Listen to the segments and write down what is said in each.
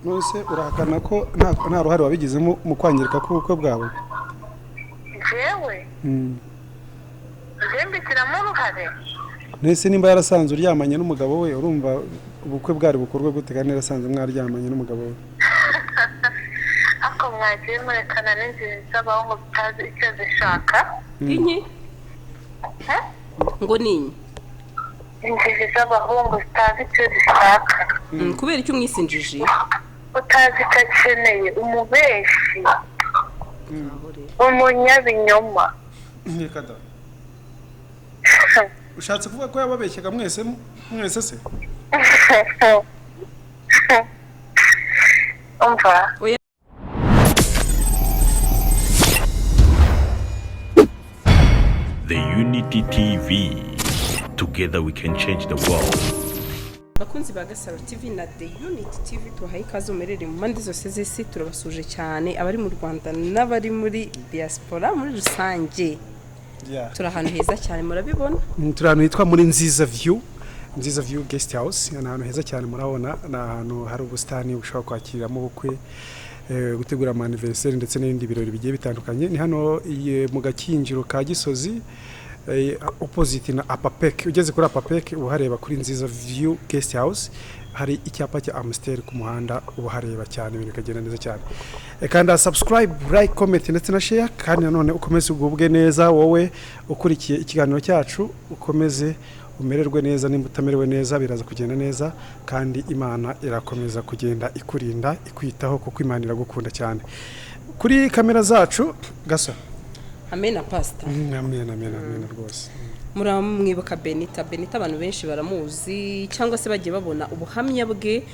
nose urahakana ko nta ruhare wabigizemo mu kwangirika k'ubukwe bwawe? jewe mbikiramo uruhare. Nese nimba yarasanze uryamanye n'umugabo we, urumva ubukwe bwari bukorwe gute kandi yarasanze mwaryamanye n'umugabo we? Ako mwagiye murekana n'inzira z'abahungu bitazi icyo zishaka. Inyi? Ngo ninyi? Injiji z'abahungu zitazi icyo zishaka. Kubera icyo umwisinjije? Utazi icyo akeneye, umubeshi, umunyabinyoma. Nkekada. Ushatse kuvuga ko yababeshyaga mwese se? Umva. The Unity TV. Together we can change the world. Bakunzi ba Gasaro TV na The Unity TV tuhaye ikaze umerere mu mpande zose z'isi, turabasuje cyane abari mu Rwanda n'abari muri diaspora muri rusange. Turi ahantu heza cyane murabibona. Turi ahantu hitwa muri Nziza View Guest House. Ni ahantu heza cyane murabona, ni ahantu hari ubusitani bushobora kwakiriramo ubukwe, gutegura anniversaire ndetse n'ibindi birori bigiye bitandukanye. Ni hano mu Gakinjiro ka Gisozi, opposite na Apapek. Ugeze kuri Apapek uhareba kuri Nziza View Guest House, hari icyapa cya Amstel ku muhanda, uhareba cyane ibintu bikagenda neza cyane. Kanda subscribe, like, comment ndetse na share, kandi nanone ukomeze ugubwe neza wowe ukurikiye ikiganiro cyacu, ukomeze umererwe neza. Nimba utamerewe neza biraza kugenda neza, kandi Imana irakomeza kugenda ikurinda ikwitaho kuko Imana iragukunda cyane. Kuri kamera zacu Gasa. Amena pastor. Amena rwose. Muramwibuka Benita abantu benshi baramuzi cyangwa se bagiye babona ubuhamya bwe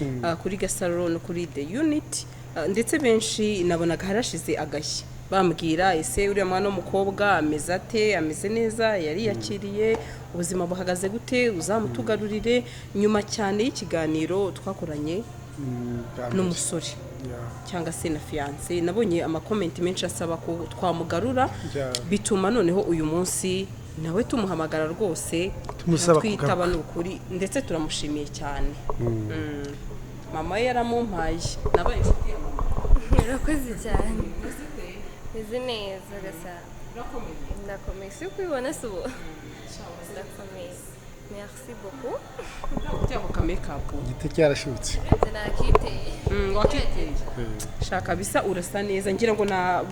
kuri Gasaro no kuri The Unity, ndetse benshi nabonaga harashize agashya bambwira ese uriya mwana w'umukobwa ameze ate, ameze neza, yari yakiriye, ubuzima buhagaze gute, uzamutugarurire. Nyuma cyane y'ikiganiro twakoranye n'umusore cyangwa se na fiance, nabonye amakomenti menshi asaba ko twamugarura, bituma noneho uyu munsi nawe tumuhamagara rwose twitaba n'ukuri, ndetse turamushimiye cyane. Mama yaramumpaye nabaye inshuti ya mama. Urakoze cyane. Meze neza Gasaro. Ndakomeye. Si kwibona se ubu? Ndakomeye. Merci beaucoup. Cyako kameka gite cyarashutse. Nakiteye. Wakiteye. Shaka bisa urasa neza, ngira ngo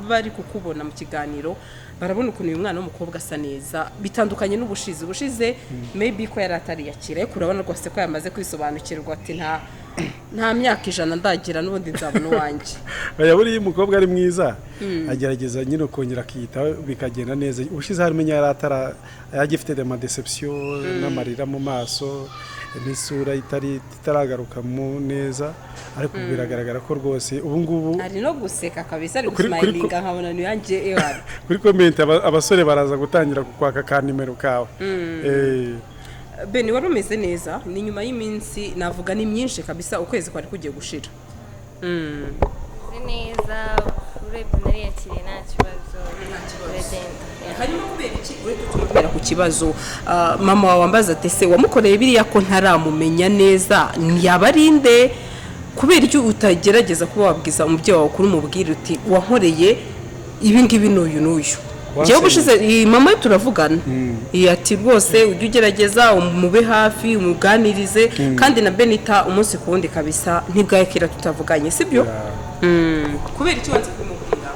bari kukubona mu kiganiro barabona ukuntu uyu mwana w'umukobwa asa neza, bitandukanye n'ubushize maybe ko yari atari yakira, ariko urabona rwose ko yamaze kwisobanukirwa ati nta myaka 100 ndagira n'ubundi nzabona uwanjye. Buri umukobwa ari mwiza agerageza nyine kongera akiyitaho bikagenda neza. Ubushize hari menya yagifite de deception n'amarira mu maso n'isura itaragaruka mu neza, ariko biragaragara ko rwose ubu ngubu ari no guseka kabisa, ari gusmilinga nkabona ni yanje ewa. Kuri comment abasore baraza gutangira kukwaka ka nimero kawe. Beni wari umeze neza, ni nyuma y'iminsi navuga ni myinshi kabisa, ukwezi kwari kugiye gushira. Neza urebye nari yakiriye nta kibazo. Hanyuma kubera iki tumubera ku kibazo, mama wawe ambaza ati se wamukoreye biriya ko ntaramumenya neza, yabarinde kubera icyo utagerageza kuba wabwiza umubyeyi wawe kuri umubwire uti wankoreye ibi ngibi n'uyu. Jewe bushize mama turavugana, ati rwose ujye ugerageza umube hafi umuganirize, kandi na Benita umunsi ku wundi kabisa ntibwakira tutavuganye, sibyo? Kubera icyo wanze kumubwira?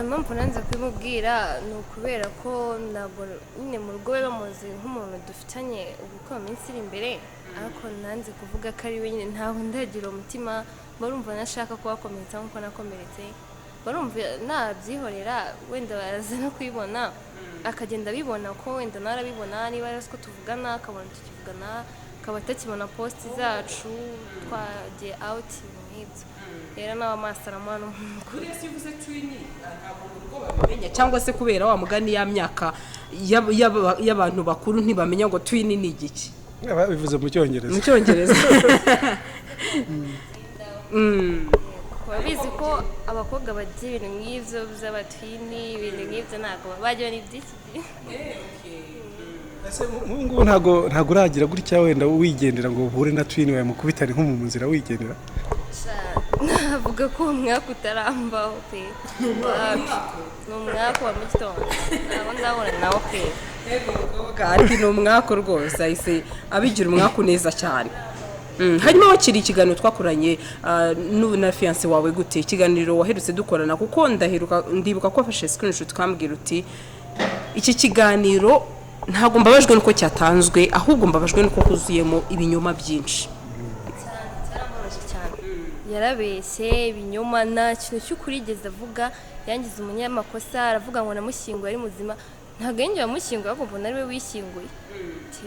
Impamvu nanze kumubwira ni ukubera ko ntabwo nyine mu rugo we bamuzi nk'umuntu dufitanye ubukwe mu minsi iri imbere, ariko nanze kuvuga ko ari we nyine, ntaho ndagira umutima, barumva nashaka kubakomeretsa nk'uko nakomeretse, barumva nabyihorera, wenda baraza no kwibona akagenda bibona ko wenda narabibona, niba ari ko tuvugana akabona tukivugana, akaba atakibona post zacu twagiye out nk'ibyo. Rero nawe amasaramano kuri sivuze twini ntabwo urugo babimenya, cyangwa se kubera wa mugani ya myaka y'abantu bakuru ntibamenya ngo twini ni igiki. Bivuze mu Cyongereza. Mu Cyongereza. Wabizi ko abakobwa bagira ibintu nk'ibyo by'abatwini, ibintu nk'ibyo ntabwo bajya ni by'iki. ese muhungu ntago uragira gutya wenda wigendera ngo uhure na twin wawe mukubitane nko mu nzira wigendera navuga ko umwaka utarambaho pe ni umwaka wa mugitondo ntabwo ndabona nawe pe ati ni umwaka rwose ahise abigira umwaka neza cyane. Hanyuma wakiri ikiganiro twakoranye na fiance wawe gute ikiganiro waherutse dukorana kuko ndibuka ko afashe screenshot twambwira uti iki kiganiro ntabwo mbabajwe nuko cyatanzwe ahubwo mbabajwe nuko kuzuyemo ibinyoma byinshi. Yarabeshye ibinyoma nta kintu cy'ukuri igeze avuga yangize umunyamakosa aravuga ngo namushyinguye ari muzima ntabwo yenge yamushyinguye ahubwo mbona ariwe wishyinguye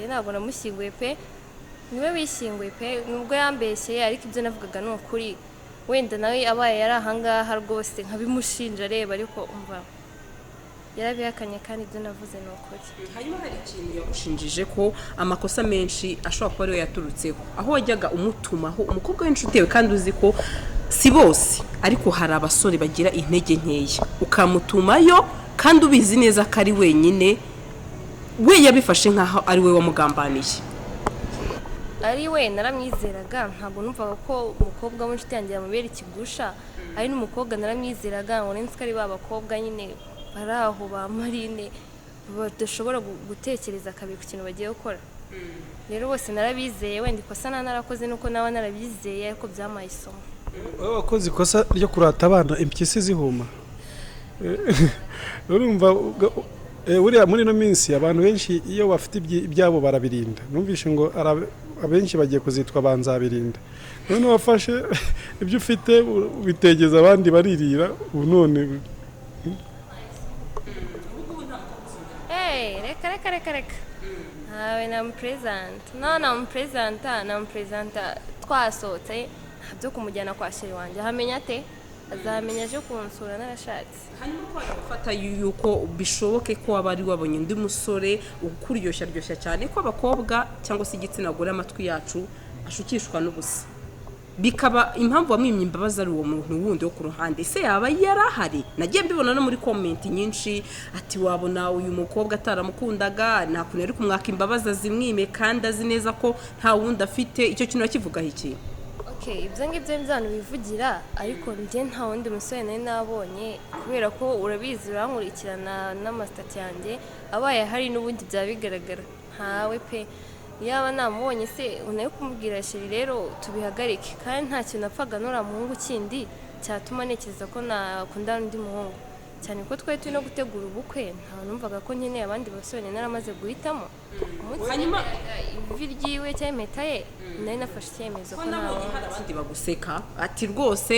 ntabwo namushyinguye pe niwe wishyinguye pe nubwo yambeshye ariko ibyo navugaga ni ukuri wenda nawe abaye yari ahangaha rwose nkabimushinja areba ariko umva yarabihakanye kandi ibyo navuze ni ukuri. Hanyuma hari ikintu yagushinjije ko amakosa menshi ashobora kuba ariyo yaturutseho aho wajyaga umutumaho umukobwa w'inshuti yawe kandi uzi ko si bose ariko hari abasore bagira intege nkeya ukamutumayo kandi ubizi neza ko ari wenyine we yabifashe nk'aho ari we wamugambaniye. Ari we naramwizeraga ntabwo numvaga ko umukobwa w'inshuti yanjye yamubera ikigusha ari n'umukobwa naramwizeraga ngo nzi ko ari ba bakobwa nyine bari aho ba Marine badashobora gutekereza kabiri ku kintu bagiye gukora. Rero bose narabizeye wenda ikosa narakoze nuko nawe narabizeye ariko byamaye isomo. wowe wakoze ikosa ryo kurata abana impyisi zihuma urumva uriya muri no minsi abantu benshi iyo bafite ibyabo barabirinda numvishe ngo abenshi bagiye kuzitwa banzabirinda none wafashe ibyo ufite bitegeza abandi baririra ubu none reka ntawe namupresenta twasohotse byo kumujyana kwa sheri wanjye ahamenya ate azamenya aje kunsura narashatse. Hanyuma ko gufata yuko bishoboke ko waba ari wabonye undi musore ukuryoshya cyane ko abakobwa cyangwa se igitsina gore amatwi yacu ashukishwa n'ubusa bikaba impamvu wamwimye imbabazi ari uwo muntu wundi wo ku ruhande se yaba yarahari. Nagiye mbibona no muri comment nyinshi ati wabona uyu mukobwa ataramukundaga nakuntu ari kumwaka imbabazi azimwime kandi azi neza ko nta wundi afite icyo kintu akivugaho iki. Ibyo ngibyo by'abantu bivugira ariko njye nta wundi musore nari nabonye kubera ko urabizi urankurikirana n'amasitati yanjye abaye hari n'ubundi byaba bigaragara ntawe pe yaba namubonye se unaye kumubwira sheri rero tubihagarike kandi nta kintu napfaga nora muhungu kindi cyatuma ntekereza ko nakundana n'undi muhungu cyane ko twari turi no gutegura ubukwe nta numvaga ko nkeneye abandi basore naramaze guhitamo. Hanyuma ivi ryiwe cyangwa impeta ye nari nafashe icyemezo ko nabonye hari abandi baguseka ati rwose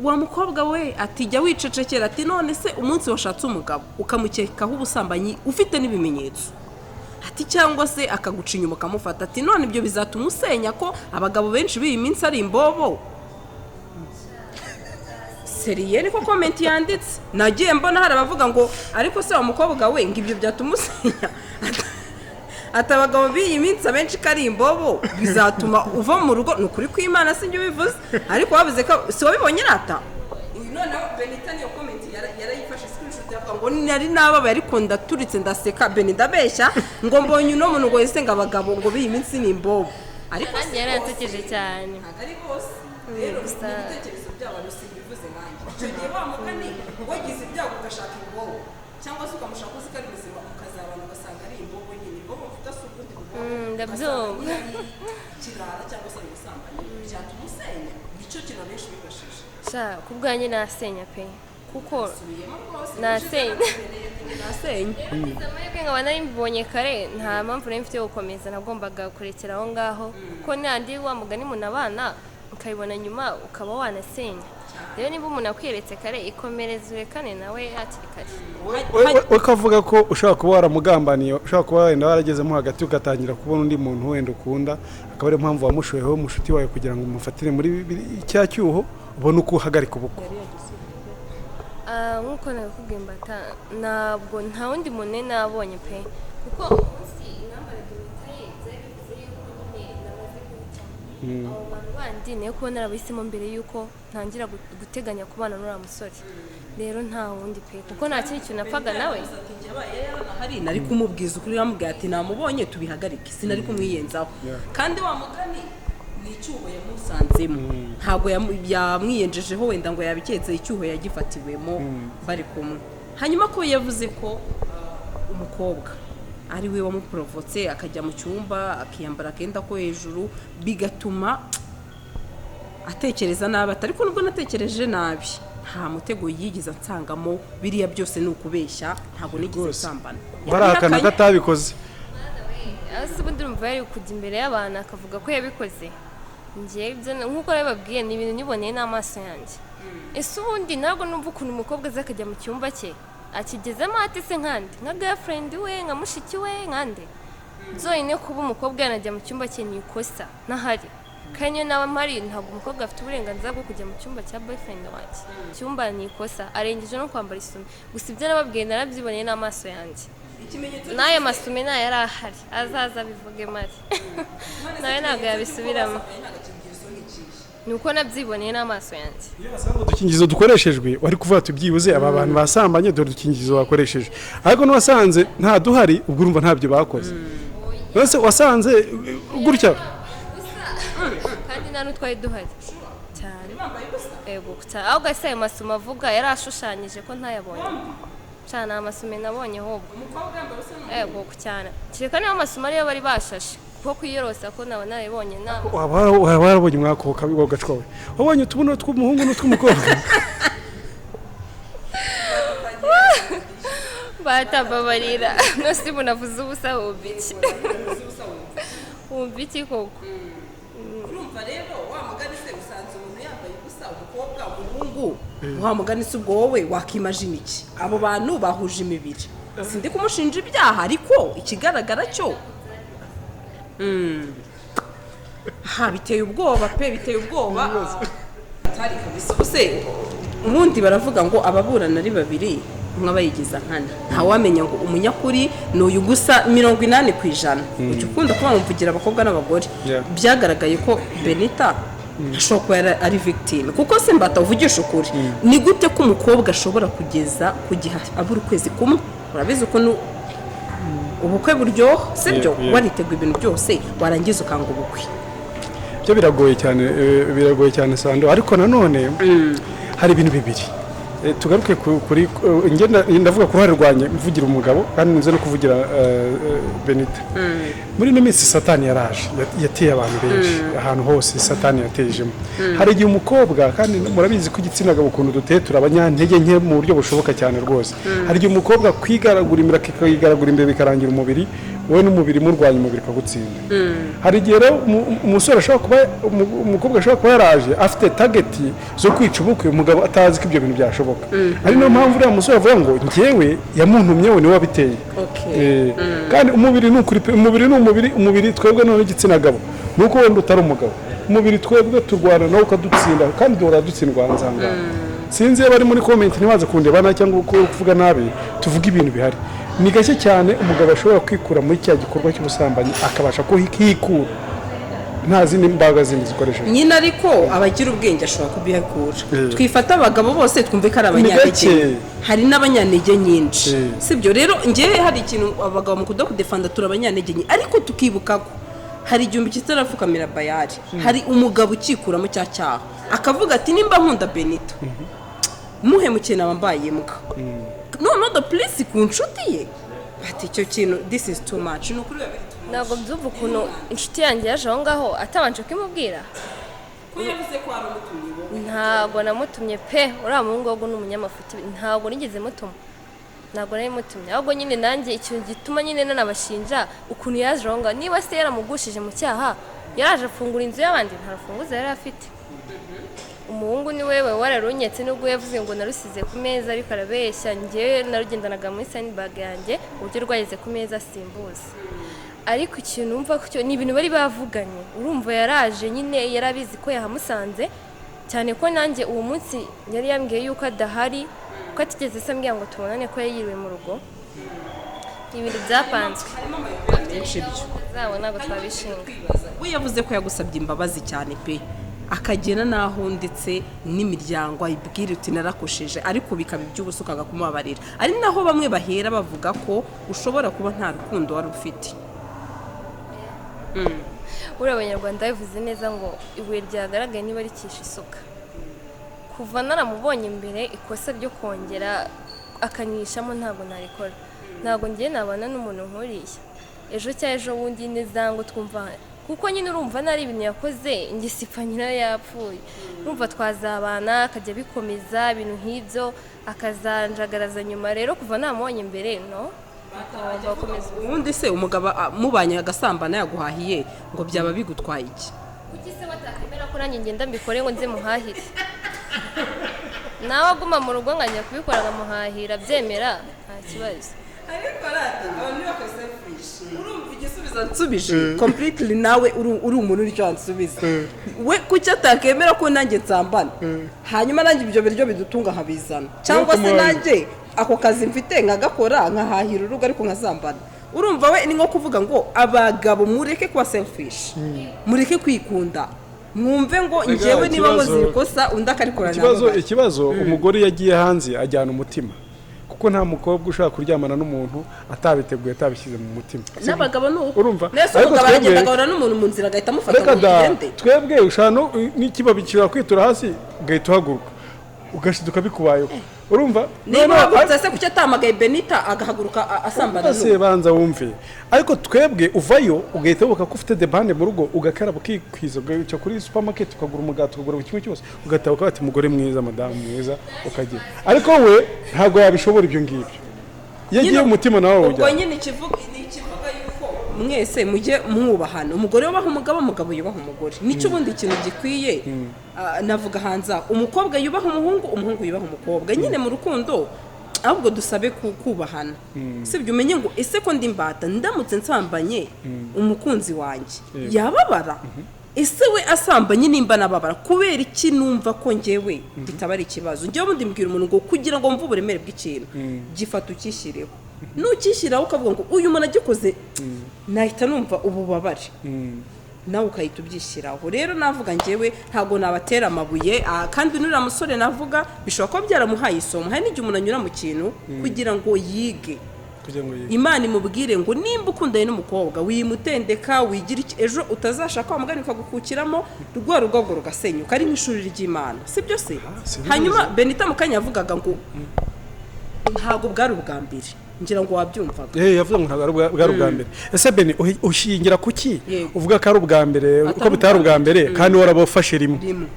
wa mukobwa we ati jya wicecekera ati none se umunsi washatse umugabo ukamukekaho ubusambanyi ufite n'ibimenyetso ati cyangwa se akaguca inyuma ukamufata ati none ibyo bizatuma usenya ko abagabo benshi b'iyi minsi ari imbobo. Seriye niko comment yanditse nagiye mbona hari abavuga ngo ariko se wa mukobwa we ngo ibyo byatuma usenya atabagabo b'iyi minsi abenshi kari imbobo bizatuma uva mu rugo nukuri kw'Imana sinjye bivuze ariko wabuze ko si wabibonye rata uyu noneho Benita niyo comment yarayifashe screenshot yavuga ngo nari nababaye ariko ndaturitse ndaseka Benidabeshya ngo mbonye uno muntu ngo yise ngo abagabo ngo b'iyi minsi ni imbobo ariko yaransekeje cyane ari bose rero ibitekerezo by'abantu bivuze nanjye icyo gihe bamukani wagize ibyago ugashaka imbobo cyangwa se ukamushaka uzi ko ari muzima ukazabana ugasanga ari imbobo nyine imbobo udasuka undi ndabyumva kirara cyangwa se ubusambanyi byatuma usenya nicyo kintu benshi bifashisha ku bwanjye nasenya pe kuko nasenya amahirwe nkaba nari mbibonye kare nta mpamvu nari mfite yo gukomeza nagombaga kurekera aho ngaho kuko n'andi wa mugani umuntu abana ukayibona nyuma ukaba wanasenya rero niba umuntu akwiretse kare ikomereza urekane nawe hakiri kare. ukavuga ko ushobora kuba waramugambaniye ushobora kuba wenda waragezemo hagati ugatangira kubona undi muntu wenda ukunda akaba ariyo mpamvu wamushoyeho mushuti wawe kugira ngo umufatire muri cya cyuho ubone uko uhagarika ubukwe. Nk'uko nabikubwiye mbata ntabwo nta wundi muntu nabonye pe kuko umunsi intambara y'imitaye zari bivuze yuko nyine namaze guhitamo abo bantu bandi niyo kuba narabahisemo mbere y'uko ntangira guteganya kubana n'uriya musore rero nta wundi pe kuko nta kindi kintu napfaga nawe hari nari kumubwiza ukuri yamubwiye ati namubonye tubihagarike sinari kumwiyenzaho kandi wa mugani ni icyuho yamusanzemo ntabwo yamwiyenjejeho wenda ngo yabiketse icyuho yagifatiwemo bari kumwe hanyuma ko yavuze ko umukobwa ari we wamuporovotse akajya mu cyumba akiyambara akenda ko hejuru bigatuma atekereza nabi ariko nubwo natekereje nabi nta mutego yigize ansangamo biriya byose ni ukubeshya ntabwo nigize gusambana barahakana ko atabikoze ase ubundi urumva yari kujya imbere y'abantu akavuga ko yabikoze nk'uko bababwiye ni ibintu niboneye n'amaso yanjye ese ubundi ntabwo numva ukuntu umukobwa aza akajya mu cyumba cye akigezemo ati se nkande nka girlfriend we nka mushiki we nkande zonyine kuba umukobwa yanajya mu cyumba cye ni ikosa n'ahari kandi iyo nawe mpari ntabwo umukobwa afite uburenganzira bwo kujya mu cyumba cya boyfriend wanjye icyumba ni ikosa arengeje no kwambara isume gusa ibyo nababwiye narabyiboneye n'amaso yanjye n'ayo masume nayo yari ahari azaza bivuge mari nawe ntabwo yabisubiramo nuko nabyiboneye n'amaso yanjye udukingirizo dukoreshejwe wari kuvuga tubyibuze aba bantu basambanye dore udukingirizo bakoresheje ariko n'uwasanze nta duhari ubwo urumva ntabyo bakoze wese wasanze gutya kandi nta n'utwari duhari cyane yego cyane aho gase ayo masume avuga yari ashushanyije ko ntayabonye cyane amasume nabonye ahubwo yego cyane kereka niba amasume ariyo bari bashashe kuko kwiyorosa ko naba narabonye nawe warabonye mwakoka bigogacwa we wabonye utubuno tw'umuhungu n'utw'umukobwa batababarira no si bunavuze ubusa wumva iki koko urumva rero wa mugani se usanze umuntu yambaye ubusa umukobwa umuhungu wa mugani se ubwo wowe wakimagine iki abo bantu bahuje imibiri sindi kumushinja ibyaha ariko ikigaragara cyo biteye ubwoba pe biteye ubwoba atari kabisa use ubundi baravuga ngo ababurana ari babiri nk'abayigiza nkana ntawamenya ngo umunyakuri ni uyu gusa 80%. Ujya ukunda kuba mvugira abakobwa n'abagore byagaragaye ko Benita ashobora kuba ari victime kuko se mbata uvugisha ukuri ni gute ko umukobwa ashobora kugeza kugiha abura ukwezi kumwe urabizi ko ubukwe buryoha sibyo wariteguye ibintu byose warangiza ukanga ubukwe byo biragoye cyane Sando ariko nanone hari ibintu bibiri tugaruke kuri ndavuga ku ruhare rwanjye mvugira umugabo kandi nze no kuvugira Benita muri no minsi satani yaraje yateye abantu benshi ahantu hose satani yatejemo hari igihe umukobwa kandi murabizi ko igitsina gabo kuntu duteye turabanyantege nke mu buryo bushoboka cyane rwose hari igihe umukobwa kwigaragura imbere bikarangira umubiri wowe n'umubiri murwanya umubiri kagutsinda hari igihe rero umusore ashobora kuba umukobwa ashobora kuba yaraje afite target zo kwica ubukwe umugabo atazi ko ibyo bintu byashoboka ari no mpamvu uriya musore avuga ngo njyewe yamuntumyewe niwe wabiteye kandi umubiri ni ukuri umubiri twebwe none igitsina gabo nuko wenda utari umugabo umubiri twebwe turwana nawe ukadutsinda kandi duhora dutsindwa nzanga sinzi iyo bari muri comment ntibaze kundeba cyangwa kuvuga nabi tuvuga ibintu bihari ni gake cyane umugabo ashobora kwikura muri cya gikorwa cy'ubusambanyi akabasha kuhikura nta zindi mbaga zindi zikoresheje nyine ariko abagira ubwenge ashobora kubihakura twifata abagabo bose twumve ko ari abanyantege hari n'abanyantege nyinshi sibyo rero ngewe hari ikintu abagabo mu kudefanda turabanyantege nyinshi ariko tukibuka ko hari igihumbi kitarafukamira bayari hari umugabo ukikuramo cya cyaha akavuga ati nimba nkunda Benita muhemukene abambaye mbwa no the police ku nshuti ye ati icyo kintu this is too much no kuri ntabwo byumva ukuntu inshuti yanjye yaje aho ngaho atabanje kumubwira ko yavuze ko ari umutumye ntabwo namutumye pe uriya muhungu ahubwo ni umunyamafuti ntabwo nigeze mutuma ntabwo nari mutumye ahubwo nyine nanjye ikintu gituma nyine nanabashinja ukuntu yaje aho ngaho niba se yaramugushije mu cyaha yaraje afungura inzu y'abandi nta rufunguzo yari afite umuhungu ni wewe wararunyetse nubwo yavuze ngo narusize ku meza ariko arabeshya njyewe narugendanaga muri sandbag yanjye uburyo rwageze ku meza simbuze ariko ikintu umva ko ni ibintu bari bavuganye urumva yaraje nyine yarabizi ko yahamusanze cyane ko nanjye uwo munsi yari yambwiye yuko adahari ko atigeze se ambwira ngo tubonane ko yayiriwe mu rugo ibintu byapanzwe benshi byo zabo ntabwo twabishinga we yavuze ko yagusabye imbabazi cyane pe akagena naho ndetse n'imiryango ayibwira uti narakosheje ariko bikaba iby'ubusa ukaga kumubabarira ari naho bamwe bahera bavuga ko ushobora kuba nta rukundo wari ufite. uriya abanyarwanda bivuze neza ngo ibuye ryagaragaye niba rikisha isuka. kuva naramubonye imbere ikosa ryo kongera akanyishamo ntabwo narikora. ntabwo ngiye nabana n'umuntu nkuriya ejo cyangwa ejo bundi neza ngo twumva kuko nyine urumva nari ibintu yakoze ngisipfa nyirayo yapfuye urumva twazabana akajya bikomeza ibintu nk'ibyo akazanjagaraza nyuma rero kuva namubonye imbere no ubundi se umugabo mubanye agasambana yaguhahiye ngo byaba bigutwaye iki? kuki se batakemera ko nanjye ngenda mbikore ngo nze muhahire nawe aguma mu rugo nkajya kubikora nkamuhahira byemera nta kibazo. ariko rata abantu bakoze fish urumva igisubizo nsubije completely nawe uri umuntu uri cyo ansubiza we kuki atakemera ko nanjye nsambana hanyuma nanjye ibyo biryo bidutunga nkabizana cyangwa se nanjye ako kazi mfite nkagakora nkahahira urugo ariko nkazambana. urumva we ni nko kuvuga ngo abagabo mureke kuba selfish mureke kwikunda mwumve ngo njyewe niba nkoze ikosa undi akarikorana. Ikibazo umugore yagiye hanze ajyana umutima kuko nta mukobwa ushaka kuryamana n'umuntu atabiteguye atabishyize mu mutima. N'abagabo nuko urumva ariko twebwe agahora n'umuntu mu nzira agahita amufata ngo yigende. Twebwe ushano n'ikibabi kira kwitura hasi gahita uhaguruka ugashiduka bikubayeho urumva niba bagutse se kuki atamagaye Benita agahaguruka asambana se banza wumve ariko twebwe uvayo ugahita ubuka ko ufite debande mu rugo ugakaraba ukikwiza cyo kuri supermarket ukagura umugati ukagura kimwe cyose ugatabuka ati mugore mwiza madamu mwiza ukagira ariko we ntago yabishobora ibyo ngibyo yagiye umutima nawe ujya ubwo nyine ikivuga yuko mwese mujye mwubahana umugore yubaha umugabo umugabo yubaha umugore nico ubundi ikintu gikwiye navuga hanza umukobwa yubaha umuhungu umuhungu yubaha umukobwa nyine mu rukundo ahubwo dusabe kubahana sibyo umenye ngo ese ko ndi mbata ndamutse nsambanye umukunzi wanjye yababara ese we asambanye nimba nababara kubera iki numva ko njyewe bitabara ikibazo njyewe ubundi mbwira umuntu ngo kugira ngo mve uburemere bw'ikintu gifata ukishyireho nukishyiraho ukavuga ngo uyu muntu agikoze nahita numva ububabare nawe ukahita ubyishyiraho. rero navuga njyewe ntabwo nabatera amabuye kandi n'uriya musore navuga bishobora kuba byaramuhaye isomo hari n'igihe umuntu anyura mu kintu kugira ngo yige Imana imubwire ngo nimba ukundanye n'umukobwa wimutendeka wigira ejo utazashaka wamugani ukagukukiramo rwa rugogo rugasenyuka ari nk'ishuri ry'Imana sibyo se. hanyuma Benita mukanya yavugaga ngo ntabwo bwari ubwa mbere ngira ngo wabyumvaga yavuga ngo ntabwo bwari ubwa mbere. Ese Beni ushingira kuki uvuga ko ari ubwa mbere uko bitari ubwa mbere kandi warabafashe rimwe?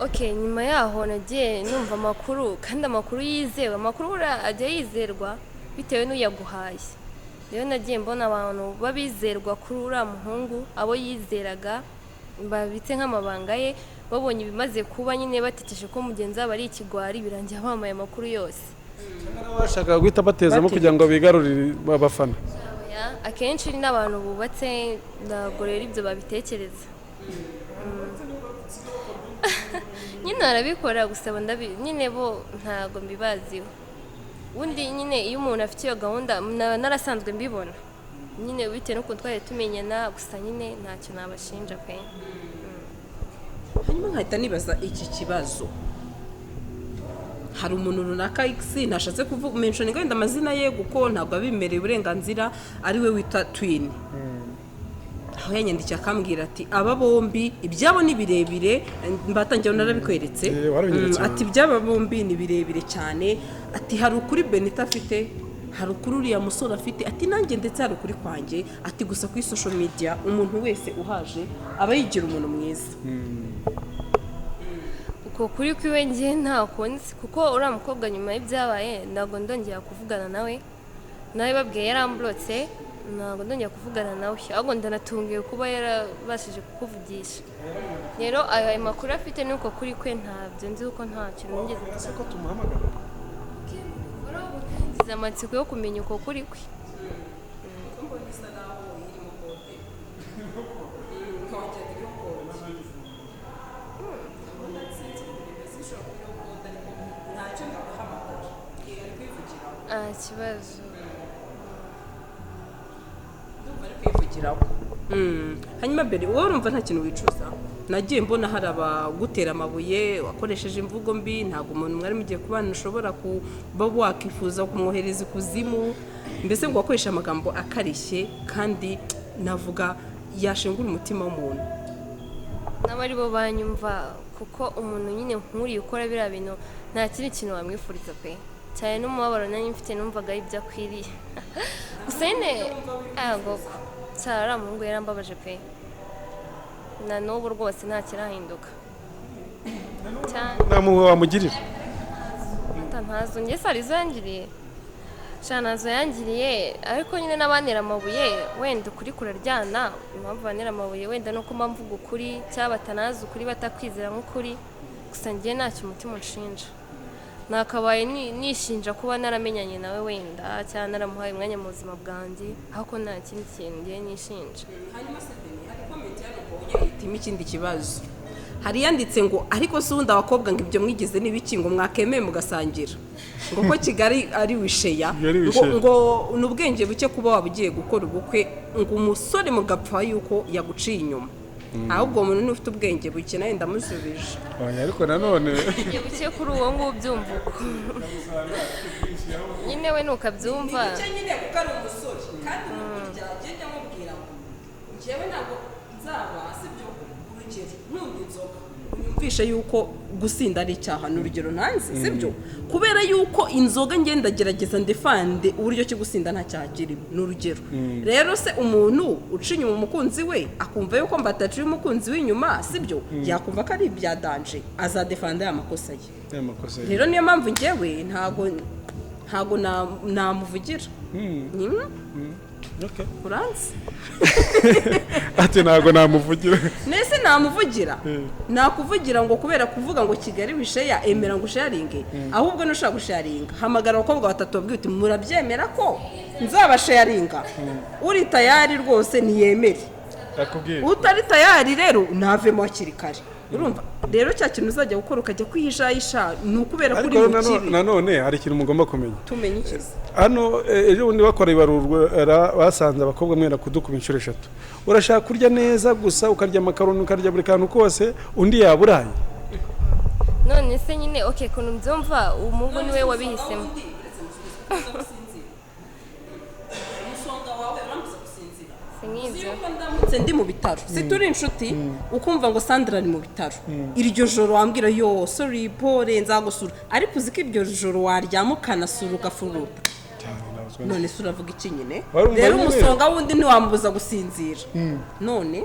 Okay, nyuma yaho nagiye numva amakuru kandi amakuru yizewe amakuru ajya yizerwa bitewe n'uyaguhaye. rero nagiye mbona abantu babizerwa kuri uriya muhungu abo yizeraga babitse nk'amabanga ye babonye ibimaze kuba nyine batiteje ko mugenzi wabo ari ikigwari birangiye bamaye amakuru yose. bashaka guhita batezamo kugira ngo bigarurire abafana. akenshi n'abantu bubatse ntabwo rero ibyo babitekereza nyine arabikora gusaba nyine bo ntabwo mbibaziho. ubundi nyine iyo umuntu afite iyo gahunda narasanzwe mbibona nyine bitewe n'uko twari tumenyana gusa nyine ntacyo nabashinja pe. hanyuma nkahita nibaza iki kibazo hari umuntu runaka X nashatse kuvuga mention ngenda amazina ye guko ntabwo abimereye uburenganzira ari we wita Twin aho yanyandikiye akambwira ati aba bombi ibyabo ni birebire mbatangiye narabikweretse ati ibyaba bombi ni birebire cyane ati hari ukuri Benita afite hari ukuri uriya musore afite ati nanjye ndetse hari ukuri kwanjye ati gusa kuri social media umuntu wese uhaje aba yigira umuntu mwiza uko kuri kwiwe ngiye ntako nzi kuko uriya mukobwa nyuma y'ibyabaye ntabwo ndongera kuvugana nawe babwiye yaramblotse ntabwo ndongera kuvugana nawe ahubwo ndanatungiye kuba yarabashije kukuvugisha. rero ayo makuru afite nuko kuri kwe ntabyo nzi kuko ntacyo nigeze nzi ko tumuhamagara ngize amatsiko yo kumenya uko kuri kwe. kibazo kwivugiraho hanyuma mbere wowe urumva nta kintu wicuza nagiye mbona hari abagutera amabuye wakoresheje imvugo mbi ntabwo umuntu mwari mugiye kubana ushobora kuba wakifuza kumwohereza ikuzimu mbese ngo wakoresha amagambo akarishye kandi navuga yashengura umutima w'umuntu n'abari bo banyumva kuko umuntu nyine nk'uriye ukora biriya bintu nta kindi kintu wamwifuriza pe cyane n'umubabaro nanjye mfite numvaga ari ibyo akwiriye gusa nyine agoko cyara muhungu yarambabaje pe na n'ubu rwose nta kirahinduka nta muhungu wamugirira ntazo njye sari izo yangiriye nazo yangiriye ariko nyine n'abantera amabuye wenda ukuri kuraryana impamvu banera amabuye wenda nuko mvuga ukuri cyangwa batanazi ukuri batakwizera nk'ukuri gusa njye ntacyo umutima unshinja nakabaye nishinja kuba naramenyanye nawe wenda cyangwa naramuhaye umwanya mu buzima bwanjye ariko nta kindi kintu ngiye nishinja hanyuma se hari komenti y'abakobwa itima ikindi kibazo hari yanditse ngo ariko se ubundi abakobwa ngo ibyo mwigize n'ibiki ngo mwakemeye mugasangira ngo ko Kigali ari wisheya ngo ni ubwenge buke kuba waba ugiye gukora ubukwe ngo umusore mugapfa yuko yaguciye inyuma ahubwo umuntu ni ufite ubwenge buke nawe ndamusubije ariko nanone ubwenge buke kuri uwo nguwo ubyumva uko nyine we nukabyumva nyine kuko ari umusore kandi byagenda mubwira ngo njyewe ntabwo nzaba sibyo urugero n'undi nzoga unyumvishe yuko gusinda ari icyaha ni urugero ntanzi sibyo kubera yuko inzoga ngenda gerageza ndefande uburyo cyo gusinda nta cyaha kirimo ni urugero rero se umuntu uca inyuma umukunzi we akumva yuko mbataciye umukunzi w'inyuma sibyo yakumva ko ari ibya danje azadefanda ya makosa ye rero niyo mpamvu njyewe ntago namuvugira uranzi ati ntago namuvugira nese namuvugira nakuvugira ngo kubera kuvuga ngo Kigali wisheya emera ngo usharinge ahubwo nushaka gusharinga hamagara abakobwa batatu babwiye uti murabyemera ko nzabasharinga uri tayari rwose niyemere utari tayari rero navemo hakiri kare urumva rero cya kintu uzajya gukora ukajya kwihishayisha ni ukubera kuri mu kibi nanone hari ikintu mugomba kumenya tumenye ikizi hano ejo bundi bakora ibarurwa basanze abakobwa mwenda kudukuba inshuro 3 urashaka kurya neza gusa ukarya makaroni ukarya buri kantu kose undi yaburaye none se nyine okay kuntu mbyumva umuhungu niwe wabihisemo ndamutse ndi mu bitaro si turi inshuti ukumva ngo Sandra ni mu bitaro iryo joro wambwira yo sorry Paul nzagusura ariko uzi ko iryo joro waryama ukanasura ugafuruta none se uravuga iki nyine rero umusonga wundi ntiwamubuza gusinzira none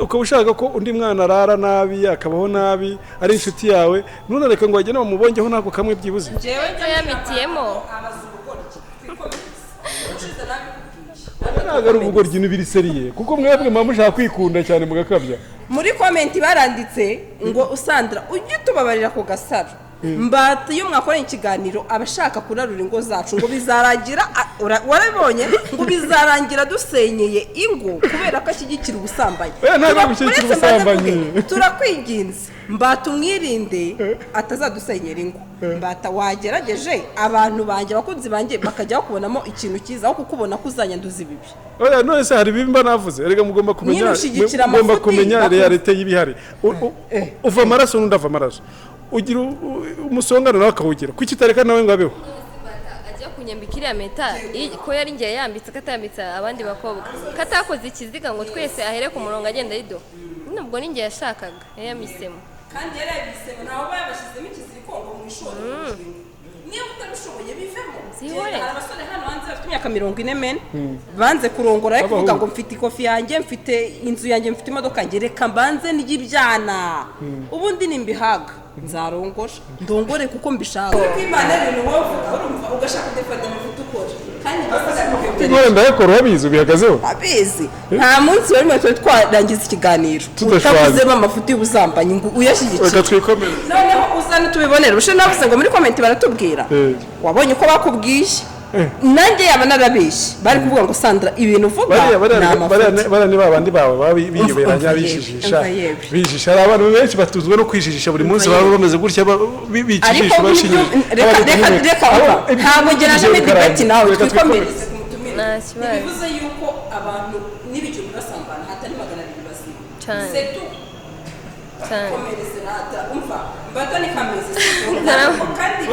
ukaba ushaka ko undi mwana arara nabi akabaho nabi ari inshuti yawe none reka ngo wagene bamubongeho nako kamwe byibuze jewe yamitiyemo ntabwo ari ubugoryi n'ibiri seriye kuko mwebwe muba mushaka kwikunda cyane mugakabya muri komenti baranditse ngo Sandra ujye tubabarira ku gasaro mbata iyo mwakoranye ikiganiro abashaka kurarura ingo zacu ngo bizarangira warabonye ngo bizarangira dusenyeye ingo kubera ko ashyigikira ubusambanyi turakwinginze mbata umwirinde atazadusenyera ingo mbata wagerageje abantu banjye abakunzi banjye bakajya bakubonamo ikintu cyiza aho kukubona ko uzanyanduza ibibi none se hari ibimba navuze erega mugomba kumenya realite y'ibihari uva amaraso n'undi ava amaraso ugira umusongano nawe akawugira kuki utareka nawe ngo abeho ajya kunyambika iriya meta ko yari ngiye yambitse katambitse abandi bakobwa katakoze ikiziga ngo twese ahere ku murongo agenda yido nubwo ninjye yashakaga yamisemo kandi yari yabisemo naho bayabashyizemo ikiziriko ngo mwishore niba utabishoboye bivemo hari abasore hano hanze bafite imyaka 40 men banze kurongora ariko kuvuga ngo mfite ikofi yanjye mfite inzu yanjye mfite imodoka yanjye reka mbanze n'ibyana ubundi nimbihaga nzarongora ndongore kuko mbishaka kwimana ibintu wovuga urumva ugashaka defanda amafuta ukora kandi none ndakora wabizi ubihagazeho abizi nta munsi wari mwe twarangiza ikiganiro utavuzemo amafuta y'ubusambanyi ngo uyashyigikiye reka twikomere noneho uzane tubibonere ushe navuze ngo muri comment baratubwira wabonye ko bakubwiye nanjye yaba narabeshye bari kuvuga ngo Sandra ibintu uvuga bara ni babandi bawe biyoberanya bijisha hari abantu benshi batuzwe no kwijijisha buri munsi baba bameze gutya bicishije bashinye reka ntabwo ngeraje muri debate nawe twikomereze bivuze yuko abantu n'ibicyo cyane c'est tout cyane komereze rata umva mbata ni kameze kandi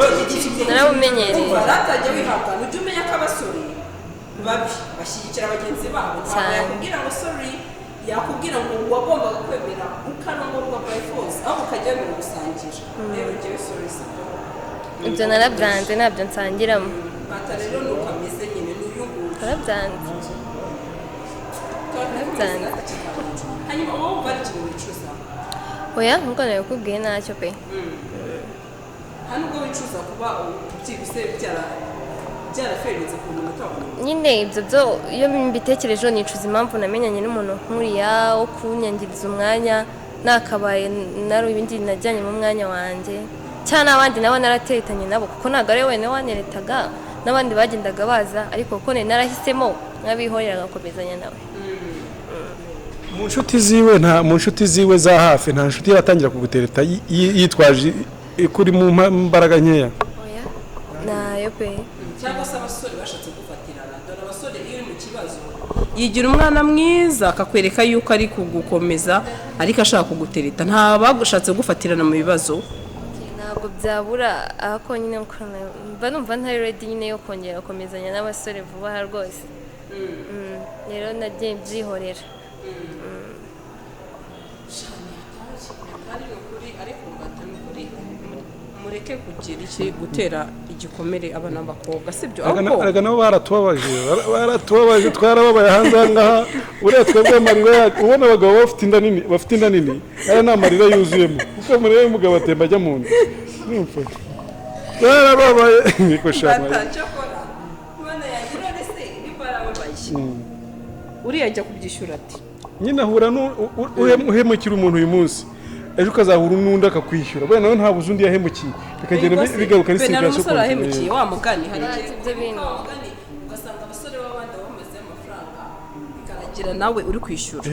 narabumenyereye ratajya wihangana ujye umenya ko abasore babi bashyigikira bagenzi babo cyane yakubwira ngo sorry yakubwira ngo wagombaga kwemera ukanongorwa by force aho ukajya mu gusangira rero njyewe sorry ibyo narabyanze ntabyo nsangiramo bata rero ni uko ameze nyine n'uyunguye narabyanze hanyuma wowe umva ari ikintu wicuza oya nkuko nabikubwiye ntacyo pe hano ubwo wicuza kuba byibuse byaraferetse ku muntu utabona nyine ibyo byo iyo mbitekerejeho nicuza impamvu namenyanye n'umuntu nk'uriya wo kunyangiriza umwanya nakabaye nari ibindi najyanye mu mwanya wanjye cyane abandi nabo narateretanye nabo kuko ntabwo ari we wanyeretaga n'abandi bagendaga baza ariko kuko nari narahisemo nk'abihorera agakomezanya nawe mu nshuti ziwe za hafi nta nshuti iratangira kugutereta yitwaje kuri mu mbaraga nkeya oya nayo pe cyangwa se abasore bashatse gufatirana dore abasore iyo uri mu kibazo yigira umwana mwiza akakwereka yuko ari kugukomeza ariko ashaka kugutereta nta bagushatse gufatirana mu bibazo ntabwo byabura ahako nyine mba numva ntari ready nyine yo kongera gukomezanya n'abasore vuba aha rwose rero nagiye byihorera mureke kugira iki gutera igikomere abana b'abakobwa sibyo araga nabo baratubabaje twarababaye hanze aha ngaha uriya twebwe amarira yacu ubona abagabo bafite inda nini aya ni amarira yuzuyemo kuko amarira y'umugabo atemba ajya mu nda twarababaye niko shama uriya ajya kubyishyura ati nyine ahura uhemukira umuntu uyu munsi ejo ukazahura n'undi akakwishyura bene nawe ntabuze undi yahemukiye bikagenda bigaruka ari sirikasiyo umusore yahemukiye wa mugani hari ibyo bintu ugasanga abasore b'abandi bamaze amafaranga bikaragira nawe uri kwishyura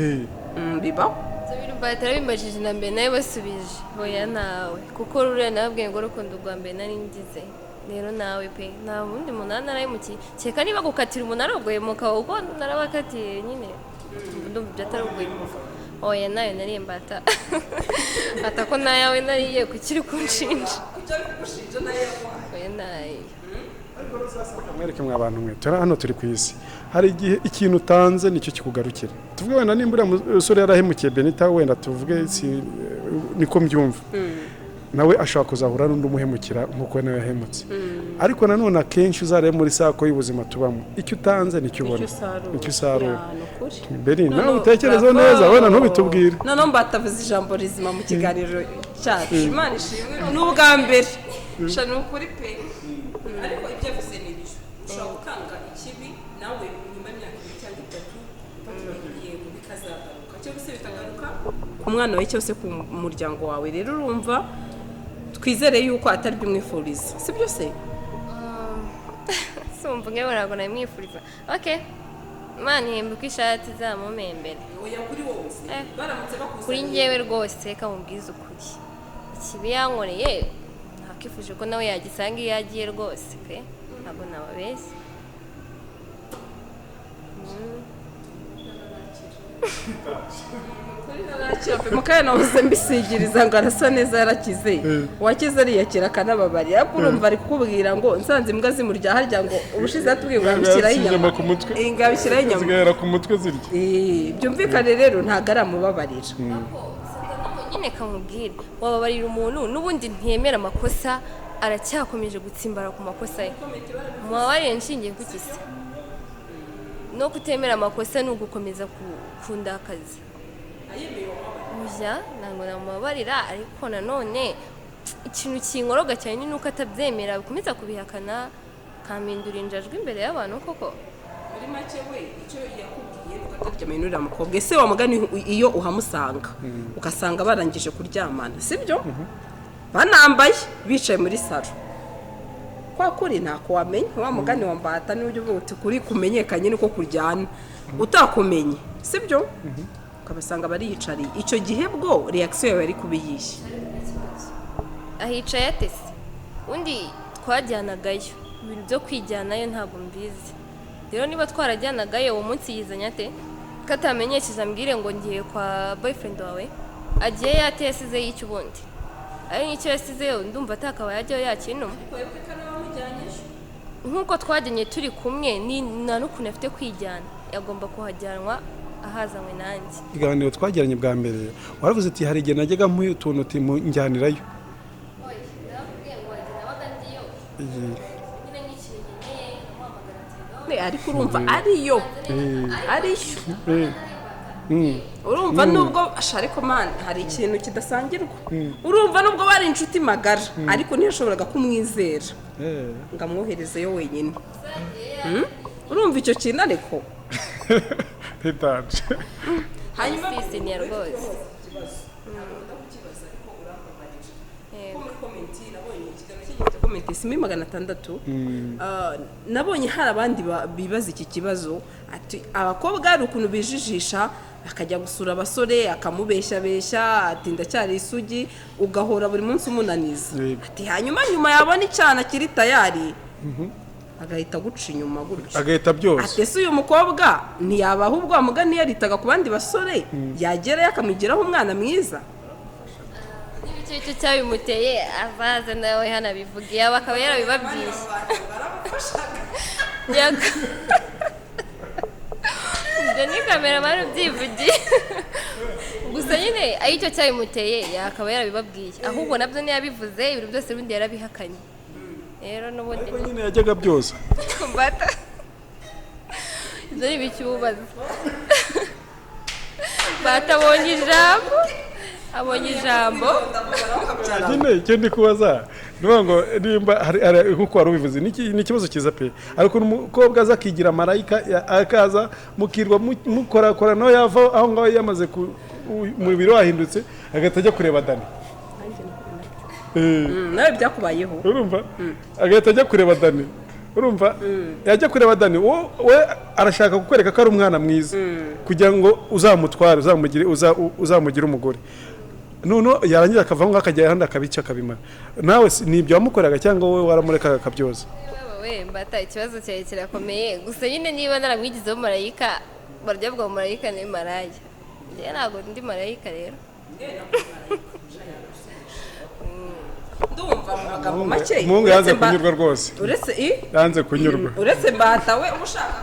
bibaho ibyo bintu batara bimbajije na mbere nawe basubije hoya nawe kuko ruriya nababwiye ngo urukundo rwa mbere nari ngize rero nawe pe nta wundi munani narahemukiye kereka niba gukatira umunara uguhemuka kuko narabakatiye nyine ndumva ibyo atari uguhemuka oya nayo nariye mbata ata ko nayawe nariye kukiri kunshinja oya nayo mwereke mwa abantu mwe turi hano turi ku isi hari igihe ikintu utanze nicyo kikugarukira tuvuge wenda nimba uriya musore yarahemukiye Benita wenda tuvuge niko mbyumva nawe ashobora kuzahura n'undi umuhemukira nk'uko nawe yahemutse ariko nanone akenshi uzarebe muri sako y'ubuzima tubamo icyo utanze nicyo ubona nicyo usarura mbere nawe utekerezeho neza wenda ntubitubwire noneho mbatavuze ijambo rizima mu kiganiro cyacu imana ishimwe ni ubwa mbere ni ukuri pe ariko ibyo yavuze ni ibyo ushobora gutanga ikibi nawe nyuma y'imyaka 2 cyangwa 3 yego bikazagaruka cyangwa se bitagaruka ku mwana wawe cyose ku muryango wawe rero urumva twizere yuko atari bimwifuriza sibyo se sumva ngewe ntabwo nabimwifuriza okay imana ihembe ko ishati zamumembere oya kuri wowe baramutse bakuzaniye kuri ngewe rwose reka mubwize ukuri ikibi yankoreye ntakifuje ko nawe yagisanga iyo yagiye rwose pe ntabwo nababeshya mukaya nabuze mbisigiriza ngo arasa neza yarakize uwakize ariyakira akanababarira ariko urumva ari kukubwira ngo nsanze imbwa zimurya harya ngo ubushize atubwiye ngo abishyiraho inyama ngabishyiraho inyama zigahera ku mutwe zirya byumvikane rero ntabwo aramubabarira nyine kamubwira wababarira umuntu n'ubundi ntiyemera amakosa aracyakomeje gutsimbara ku makosa ye mubabarire nshingiye ku kisa no kutemera amakosa ni ugukomeza kundakaza ujya ntabwo namubabarira ariko nanone ikintu kinkoroga cyane ni uko atabyemera bikomeza kubihakana kampindura injajwe imbere y'abantu koko muri make we icyo yakubwiye ukatarya uriya mukobwa ese wa mugani iyo uhamusanga ugasanga barangije kuryamana sibyo banambaye bicaye muri salo kwa kuri ntako wamenye wa mugani wa mbata niwe ujya uvuga uti kuri kumenyekanye niko kuryana utakumenye sibyo ukabasanga bariyicariye icyo gihe bwo reaction yawe yari kubiyishye ahicaye atese undi twajyanagayo ibintu byo kwijyanayo ntabwo mbizi rero niba twarajyanagayo uwo munsi yizanye ate katamenyesheje ambwire ngo ngiye kwa boyfriend wawe agiye yatesize y'icyo ubundi ari n'icyo yasizeyo ndumva atakabaye ajyayo yakinuma nk'uko twajyanye turi kumwe nta n'ukuntu afite kwijyana yagomba kuhajyanwa ahazanywe nanjye. Iganiro twagiranye bwa mbere waravuze ati hari igihe najyaga mu utuntu uti njyanirayo ariko urumva ariyo urumva nubwo ariko man hari ikintu kidasangirwa urumva nubwo bari inshuti magara ariko ntiyashoboraga kumwizera ngo amwoherezeyo wenyine urumva icyo kintu ariko Petanje. Hanyuma ni rwose. Komenti simi 600 nabonye hari abandi bibaza iki kibazo ati abakobwa ari ukuntu bijijisha akajya gusura abasore akamubesha ati ndacyari isugi ugahora buri munsi umunaniza ati hanyuma nyuma yabona icyana kiri tayari agahita guca inyuma gutyo agahita byose atese uyu mukobwa ntiyaba ahubwo amugani yaritaga ku bandi basore yagerayo akamugiraho umwana mwiza icyo cyabimuteye avaze nawe hano abivugiye bakaba yarabibabwiye ibyo ni kameramani ubyivugiye gusa nyine icyo cyabimuteye yakaba yarabibabwiye ahubwo nabyo ntiyabivuze ibintu byose ubundi yarabihakanye rero n'ubundi nyine yajyaga byose mbata ibyo ni ibicyubazo batabonye ijambo abonye ijambo nyine icyo ndi kubaza nuvuga ngo nimba hari nkuko wari ubivuze ni ikibazo cyiza pe ariko umukobwa aza akigira marayika akaza mukirwa mukorakora no yava aho ngaho yamaze umubiri wahindutse agahita ajya kureba Dani nawe byakubayeho urumva agahita ajya kureba Dani urumva yajya kureba Dani we arashaka kukwereka ko ari umwana mwiza kugira ngo uzamutware uzamugire umugore none yarangira akava ngo akajya ahandi akabica akabimara nawe nibyo wamukoraga cyangwa wowe waramurekaga akabyoza we mbata ikibazo cyawe kirakomeye gusa nyine niba naramwigizeho marayika barya bwa marayika ni maraya njye ntabwo ndi marayika rero ndumva mu magambo make muhungu yanze kunyurwa rwose yanze kunyurwa uretse mbata we ushaka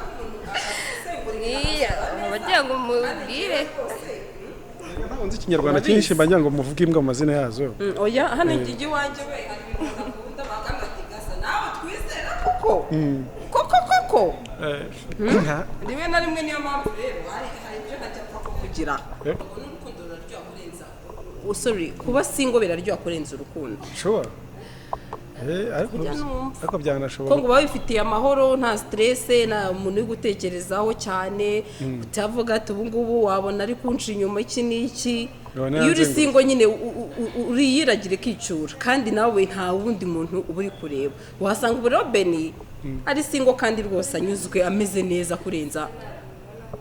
bagira ngo mubwire nzi ikinyarwanda cyinshi mbagira ngo muvuge imbwa mu mazina yazo oya hano igigi wanje we hari ibintu nakunda bagamba tigasa nawe twizera koko rimwe na rimwe niyo mpamvu rero hari ibyo najya kuvugira n'urukundo ruraryoha kurenza sorry kuba singo biraryoha kurenza urukundo sure ariko byanashoboka ko ngo babifitiye amahoro nta stress na umuntu uri gutekerezaho cyane utavuga ati ubu ngubu wabona ari kunca inyuma iki n'iki iyo uri singo nyine uriyiragire kicura kandi nawe nta wundi muntu uba uri kureba wasanga ubu rero Beni ari singo kandi rwose anyuzwe ameze neza kurenza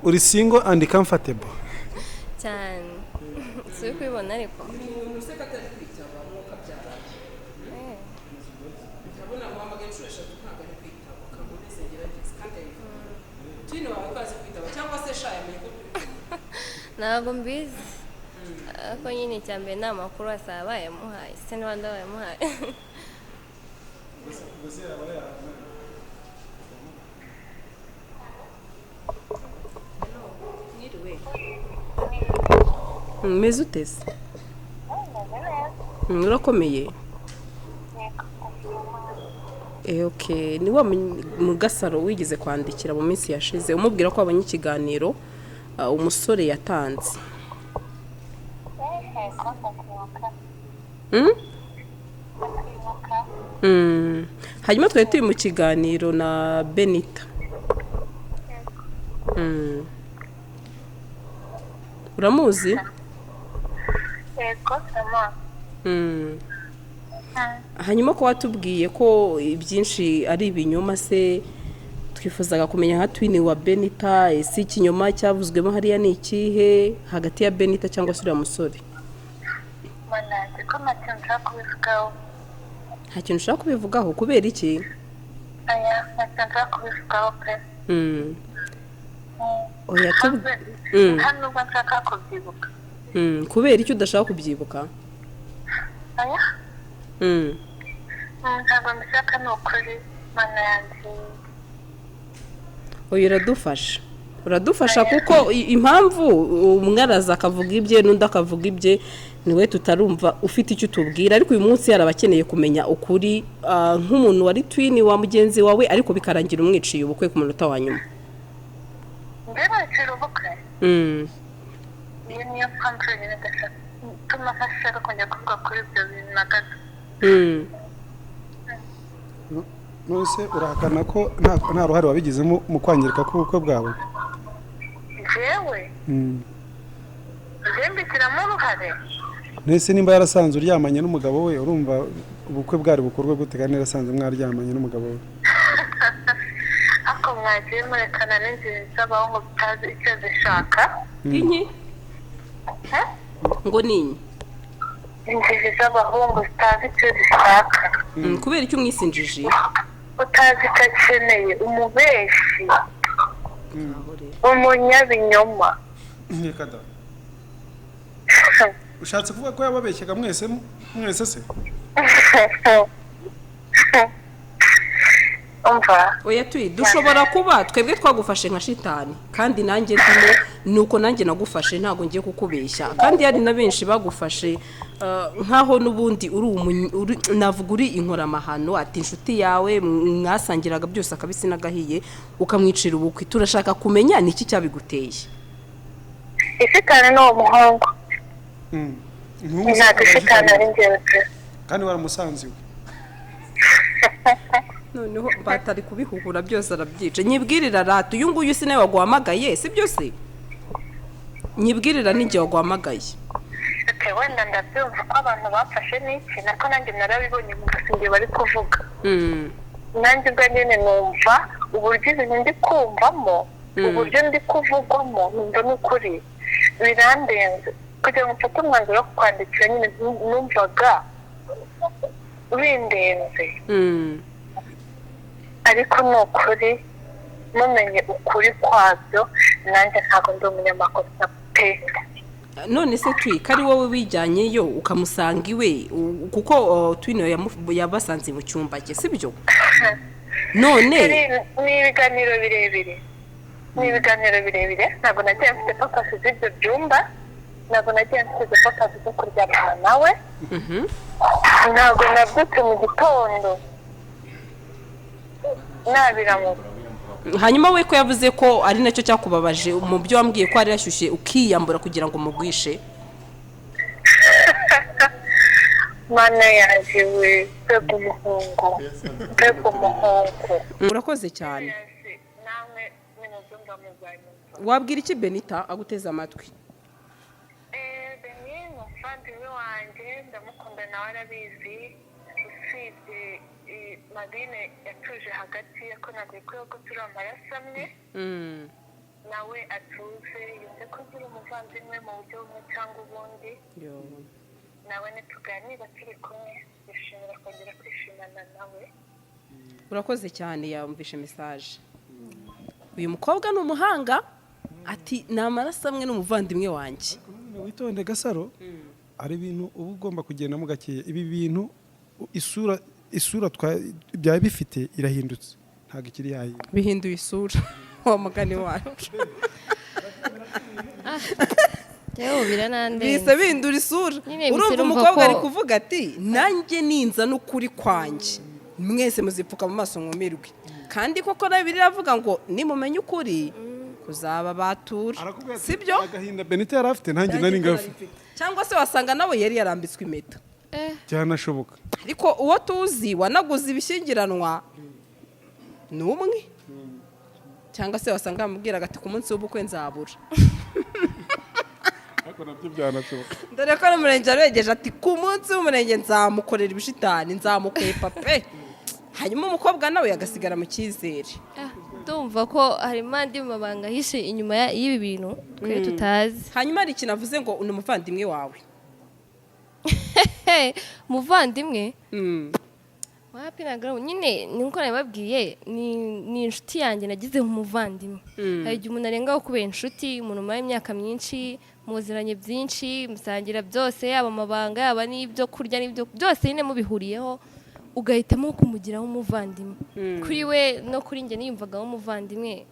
uri single and comfortable cyane si kwibona ariko ntabwo mbizi ariko nyine icya mbere ni amakuru asaba bayamuhaye se n'abandi bayamuhaye meze uteze urakomeye okay ni wa mugasaro wigeze kwandikira mu minsi yashize umubwira ko abanye ikiganiro umusore yatanze hanyuma twari turi mu kiganiro na Benita uramuzi yego sama hanyuma ko watubwiye ko ibyinshi ari ibinyoma se twifuzaga kumenya nka twini wa Benita ese ikinyoma cyavuzwemo hariya ni ikihe hagati ya Benita cyangwa se uriya musore manazi ko ntacyo nshaka kubivugaho nta kintu ushaka kubivugaho kubera iki aya ntacyo nshaka kubivugaho pe oya nta nubwo nshaka kubyibuka. kubera icyo udashaka kubyibuka Aya? Ntabwo mbishaka ni ukuri mana yanjye. oya uradufasha kuko impamvu umwe araza akavuga ibye n'undi akavuga ibye niwe tutarumva ufite icyo utubwira ariko uyu munsi yari abakeneye kumenya ukuri nk'umuntu wari twini wa mugenzi wawe ariko bikarangira umwiciye ubukwe ku munota wa nyuma. Ndabacira ubukwe. Iyo niyo mpamvu nyine ndashaka tumafasha kongera kuvuga kuri ibyo bintu na gato. nose urahakana ko nta ruhare wabigizemo mu kwangirika k'ubukwe bwawe? Jewe mbishyiramo uruhare. Nese nimba yarasanze uryamanye n'umugabo we urumva ubukwe bwari bukorwe gute kandi yarasanze mwaryamanye n'umugabo we? Ako mwagiye murekana n'inzira z'abahungu bitazi icyo zishaka. Inki? Ngo ninyi? Injiji z'abahungu zitazi icyo zishaka. Kubera icyo umwisinjiji? Utazi icyo akeneye, umubeshi, umunyabinyoma. Nkekada ushatse kuvuga ko yababeshyaga mwese se? Umva oya dushobora kuba twebwe twagufashe nka shitani kandi nanjye ndimo nuko nanjye nagufashe ntago ngiye kukubeshya kandi yari na benshi bagufashe nkaho nubundi navuga uri inkoramahano ati inshuti yawe mwasangiraga byose akabisi nagahiye ukamwicira ubukwe turashaka kumenya niki cyabiguteye. Ifitane no muhungu nta gishitana ari njyewe kandi waramusanziwe noneho batari kubihuhura byose arabyica. Nyibwirira ratu uyu nguyu si nawe waguhamagaye si byose? Nyibwirira ninjye waguhamagaye. Wenda ndabyumva ko abantu bafashe n'iki nako nanjye narabibonye mu gasinge bari kuvuga. Nanjye ubwo nyine numva uburyo ibintu ndi kumvamo uburyo ndi kuvugwamo numva n'ukuri birandenze kugira ngo mfate umwanzuro wo kwandikira nyine numvaga bindenze. Ariko ni ukuri mumenye ukuri kwabyo nanjye ntabwo ndi umunyamakuru pe. None se kari wowe wijyanyeyo ukamusanga iwe kuko twino yabasanze mu cyumba cye sibyo? None ni ibiganiro birebire ntabwo nagiye mfite focus z'ibyo byumba, ntabwo nagiye mfite focus zo kuryamana nawe, ntabwo nabyutse mu gitondo nabiramuka. Hanyuma we ko yavuze ko ari nacyo cyakubabaje mu byo wambwiye ko ari yashyushye ukiyambura kugira ngo mugwishe. Mana yaje we umuhungu. Urakoze cyane. Wabwira iki Benita aguteza amatwi? Beni umuvandimwe wanjye ndamukunda nawe arabizi usibye Madine yatuje hagati ko ntabwo ko turi amaraso amwe nawe atuze yumve ko turi umuvandimwe mu buryo bumwe cyangwa ubundi nawe ntituganira turi kumwe bishimira kongera kwishimana nawe. Urakoze cyane yumvishe message. Uyu mukobwa ni umuhanga ati ni amaraso amwe n'umuvandimwe wanjye. Witonde Gasaro ari ibintu uba ugomba kugendamo gakeya. Ibi bintu isura byaba bifite irahindutse ntabwo ikiri yahinda. Bihinduye isura wa mugani wacu. Yewe biranande. Bise bindura isura. Urumva umukobwa ari kuvuga ati nanjye ninza n'ukuri kwanjye mwese muzipfuka mu maso nkumirwe. Kandi koko nayo biravuga ngo nimumenye ukuri kuzaba batura sibyo? Agahinda Benita yari afite nanjye nari ngafi cyangwa se wasanga nawe yari yarambitswe impeta cyanashoboka. Ariko uwo tuzi wanaguze ibishyingiranwa ni umwe cyangwa se wasanga bamubwiraga ati ku munsi w'ubukwe nzabura. Ariko nabyo byanashoboka. Dore ko n'umurenge aregeje ati ku munsi w'umurenge nzamukorera ibishitani nzamukwepa pe. Hanyuma umukobwa nawe yagasigara mu cyizere. Ndumva ko harimo andi mabanga hishe inyuma y'ibi bintu twe tutazi. Hanyuma ari ikintu avuze ngo ni umuvandimwe wawe. Muvandimwe? wapi nagaru nyine niko nababwiye ni inshuti yanjye nagize nk'umuvandimwe hari igihe umuntu arengaho kubera inshuti umuntu umara imyaka myinshi muziranye byinshi musangira byose yaba amabanga yaba n'ibyo kurya n'ibyo byose nyine mubihuriyeho ugahitamo kumugiraho umuvandimwe kuri we no kuri njye niyumvagaho umuvandimwe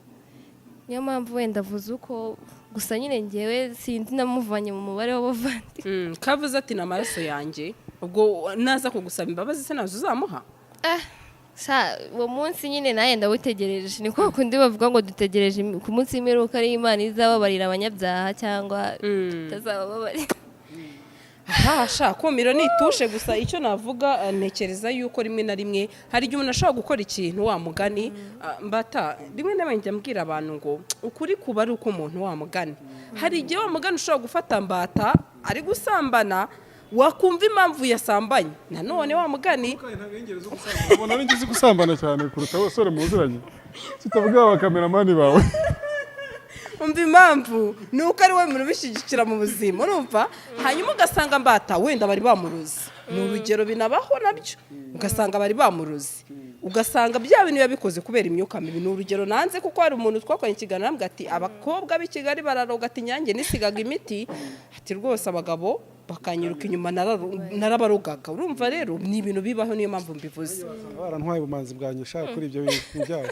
niyo mpamvu wenda avuze uko gusa nyine ngewe sinzi namuvanye mu mubare w'abavandimwe kavuze ati n'amaraso yanjye ubwo naza kugusaba imbabazi se nazo uzamuha uwo munsi nyine nawe ndawutegereje ni kwa kundi bavuga ngo dutegereje ku munsi w'imperuka ari Imana izababarira abanyabyaha cyangwa itazababarira aha kumiro nitushe gusa icyo navuga ntekereza yuko rimwe na rimwe hari igihe umuntu ashobora gukora ikintu wa mugani mbata rimwe na rimwe njya mbwira abantu ngo ukuri kuba ari uko umuntu wa mugani hari igihe wa mugani ushobora gufata mbata ari gusambana wakumva impamvu yasambanye nanone wa mugani ubona ari ngize gusambana cyane kuruta abasore muziranye tutavuga abakameramani bawe umva impamvu ni uko ari we muntu ubishyigikira mu buzima urumva hanyuma ugasanga mbata wenda bari bamuruzi ni urugero binabaho nabyo ugasanga bari bamuruzi ugasanga bya bintu yabikoze kubera imyuka mibi ni urugero nanze kuko hari umuntu twakoranye ikiganiro arambwira ati abakobwa b'i Kigali bararoga ati nyange nisigaga imiti ati rwose abagabo bakanyiruka inyuma narabarogaga urumva rero ni ibintu bibaho niyo mpamvu mbivuze barantwaye ubumanzi bwanjye shaka kuri ibyo bintu byabo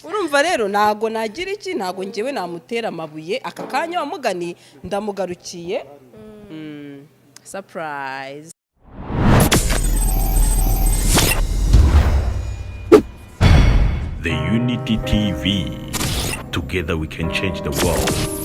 urumva rero ntago nagira iki ntago ngewe namutera amabuye aka kanya wa mugani ndamugarukiye surprise The Unity TV. Together we can change the world.